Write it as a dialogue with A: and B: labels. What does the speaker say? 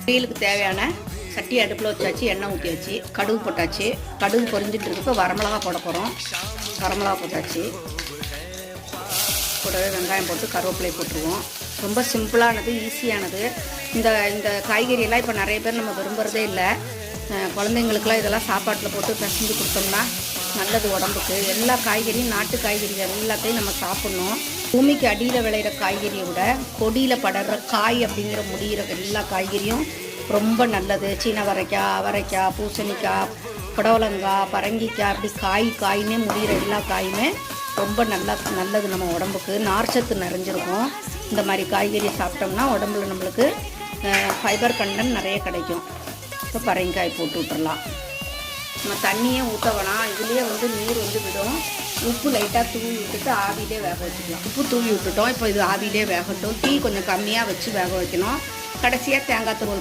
A: பொரியலுக்கு தேவையான சட்டி அடுப்பில் வச்சாச்சு, எண்ணெய் ஊற்றியாச்சு, கடுகு போட்டாச்சு. கடுகு பொரிஞ்சிட்டு இருக்கப்போ வரமிளகா போட போகிறோம். வரமிளகா போட்டாச்சு. கூடவே வெங்காயம் போட்டு கருவேப்பிலை போட்டுருவோம். ரொம்ப சிம்பிளானது, ஈஸியானது. இந்த காய்கறியெல்லாம் இப்போ நிறைய பேர் நம்ம விரும்புகிறதே இல்லை. குழந்தைங்களுக்கெல்லாம் இதெல்லாம் சாப்பாட்டில் போட்டு பிசைஞ்சு கொடுத்தோம்னா நல்லது உடம்புக்கு. எல்லா காய்கறியும், நாட்டு காய்கறிகள் எல்லாத்தையும் நம்ம சாப்பிட்ணும். பூமிக்கு அடியில் விளையிற காய்கறியை விட கொடியில் படர்ற காய் அப்படிங்கிற முடிகிற எல்லா காய்கறியும் ரொம்ப நல்லது. சீன வரைக்காய், அவரைக்காய், பூசணிக்காய், புடவலங்காய், பரங்கிக்காய், அப்படி காயின்னே முடிகிற எல்லா காயுமே ரொம்ப நல்லது நம்ம உடம்புக்கு. நார்ச்சத்து நிறைஞ்சிருக்கும். இந்த மாதிரி காய்கறி சாப்பிட்டோம்னா உடம்புல நம்மளுக்கு ஃபைபர் கண்டென்ட் நிறைய கிடைக்கும். இப்போ பரங்கிக்காய் போட்டு விட்டுறலாம். நம்ம தண்ணியே ஊற்ற வேணாம், இதுலேயே நீர் விடும். உப்பு லைட்டாக தூவி விட்டுட்டு ஆவிலே வேக வச்சுக்கலாம். உப்பு தூவி விட்டுட்டோம். இப்போ இது ஆவிலே வேகட்டும். தீ கொஞ்சம் கம்மியாக வச்சு வேக வைக்கணும். கடைசியாக தேங்காய் துருவல்